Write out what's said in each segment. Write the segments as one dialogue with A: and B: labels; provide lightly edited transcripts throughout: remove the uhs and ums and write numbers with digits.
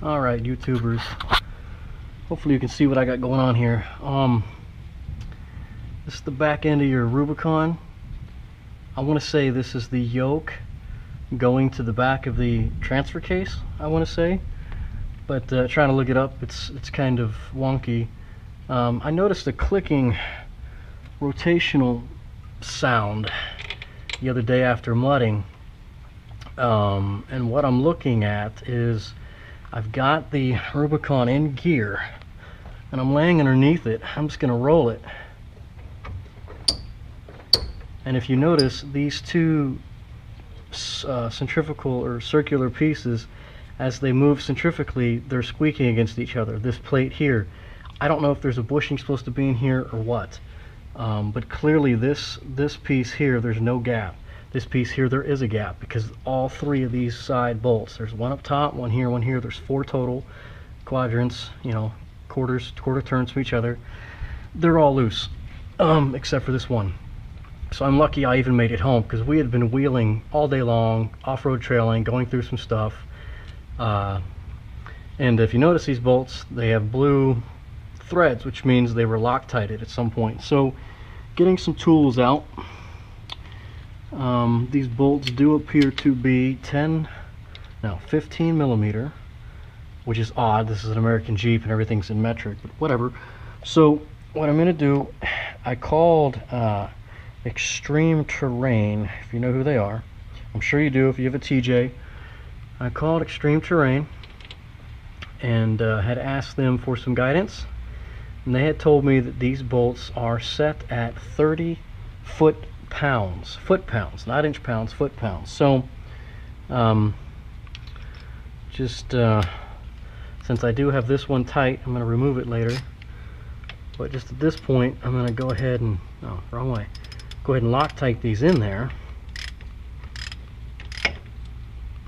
A: Alright, YouTubers. Hopefully you can see what I got going on here. This is the back end of your Rubicon. I want to say this is the yoke going to the back of the transfer case, I want to say. But trying to look it up, it's kind of wonky. I noticed a clicking rotational sound the other day after mudding. And what I'm looking at is I've got the Rubicon in gear and I'm laying underneath it. I'm just going to roll it. And if you notice, these two centrifugal or circular pieces, as they move centrifugally, they're squeaking against each other. This plate here, I don't know if there's a bushing supposed to be in here or what, but clearly this piece here, there's no gap. This piece here, there is a gap because all three of these side bolts, there's one up top, one here, there's 4 total quadrants, you know, quarter turns from each other. They're all loose, except for this one. So I'm lucky I even made it home, because we had been wheeling all day long, off-road trailing, going through some stuff. And if you notice these bolts, they have blue threads, which means they were Loctited at some point. So getting some tools out. These bolts do appear to be 15 millimeter, which is odd. This is an American Jeep and everything's in metric, but whatever. So what I'm going to do, I called Extreme Terrain, if you know who they are. I'm sure you do if you have a TJ. I called Extreme Terrain and had asked them for some guidance, and they had told me that these bolts are set at 30 foot-pounds, not inch pounds, foot-pounds. So since I do have this one tight, I'm going to remove it later, but just at this point I'm going to go ahead and wrong way, go ahead and Loctite these in there.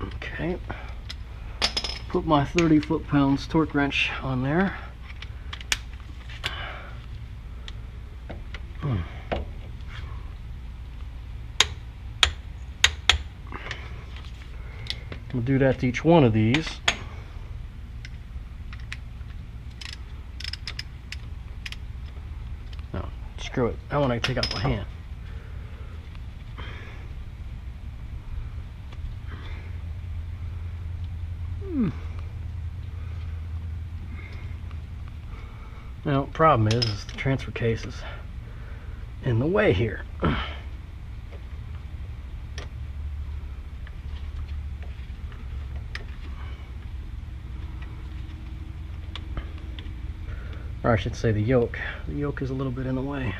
A: Okay, put my 30 foot-pounds torque wrench on there. We'll do that to each one of these. No, screw it. I want to take out my hand. Now, problem is the transfer case is in the way here. Or I should say the yoke. The yoke is a little bit in the way.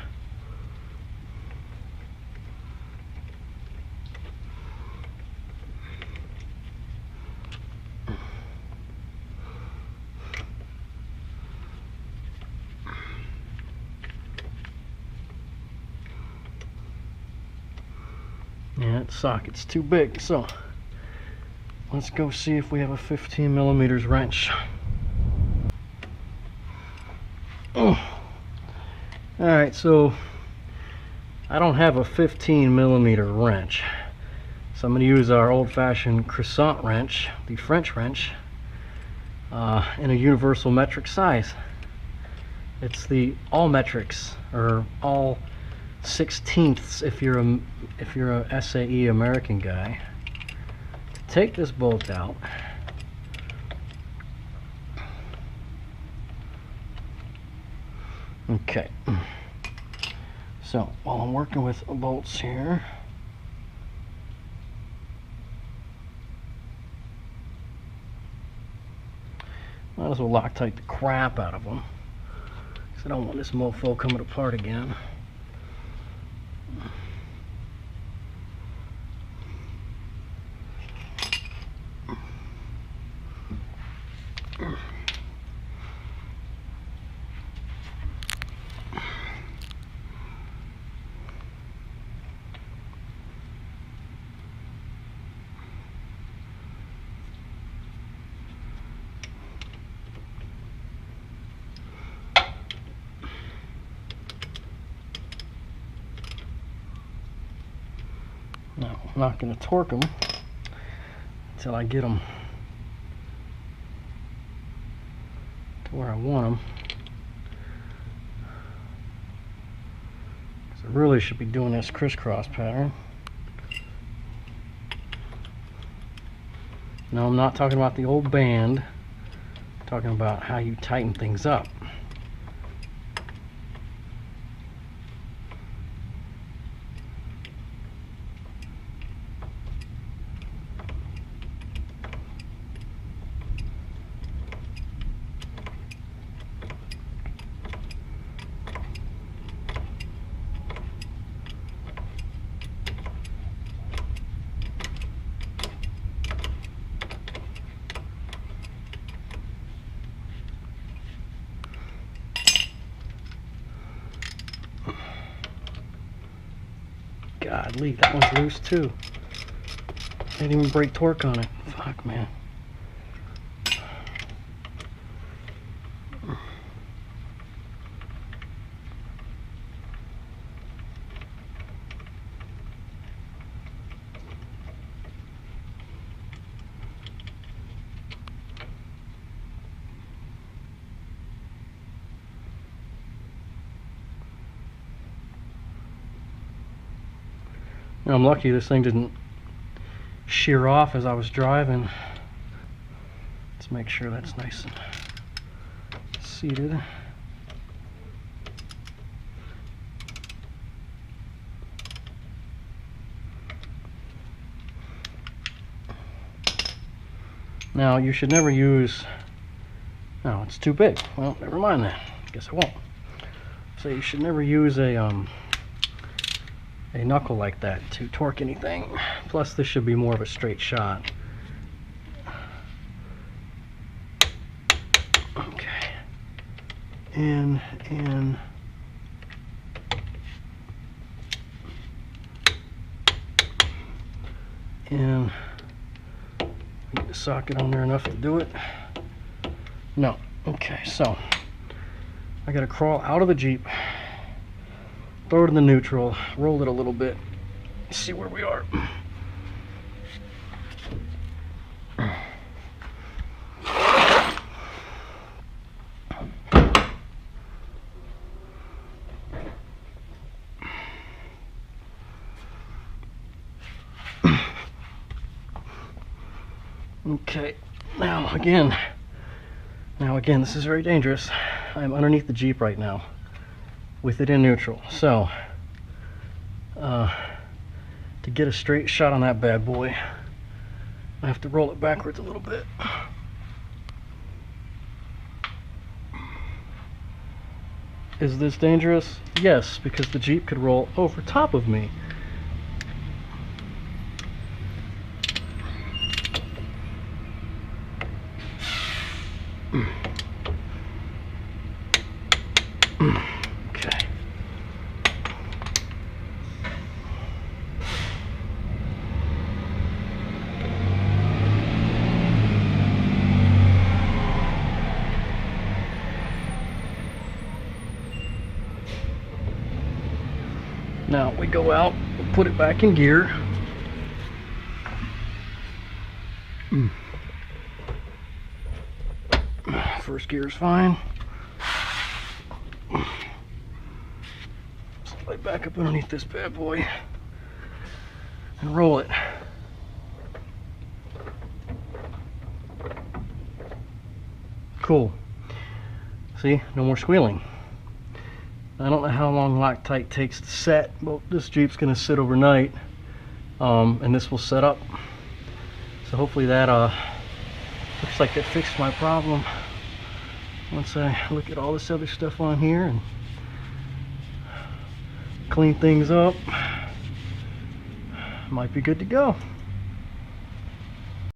A: Yeah, that socket's too big, so let's go see if we have a 15 millimeters wrench. Alright, so I don't have a 15 millimeter wrench, so I'm going to use our old-fashioned croissant wrench, the French wrench, in a universal metric size. It's the all metrics, or all 16ths if you're a SAE American guy. To take this bolt out, okay, so while I'm working with bolts here, might as well Loctite the crap out of them, because I don't want this mofo coming apart again. Now, I'm not going to torque them. till I get them to where I want them. So I really should be doing this crisscross pattern. No, I'm not talking about the old band. I'm talking about how you tighten things up. Golly, that one's loose too. Didn't even break torque on it. Fuck, man. I'm lucky this thing didn't shear off as I was driving. Let's make sure that's nice and seated. Now you should never use, no, it's too big. Well, never mind that. Guess I won't. So you should never use a knuckle like that to torque anything. Plus this should be more of a straight shot. Okay. In. And get the socket on there enough to do it. No. Okay, so I gotta crawl out of the Jeep, throw it in the neutral, roll it a little bit, see where we are. Okay, now again, this is very dangerous. I'm underneath the Jeep right now with it in neutral. So, to get a straight shot on that bad boy, I have to roll it backwards a little bit. Is this dangerous? Yes, because the Jeep could roll over top of me. Okay. Now we go out, we'll put it back in gear. First gear is fine. Slide back up underneath this bad boy and roll it. Cool. See, no more squealing. I don't know how long Loctite takes to set, but this Jeep's gonna sit overnight, and this will set up. So hopefully that looks like it fixed my problem. Once I look at all this other stuff on here and clean things up, might be good to go.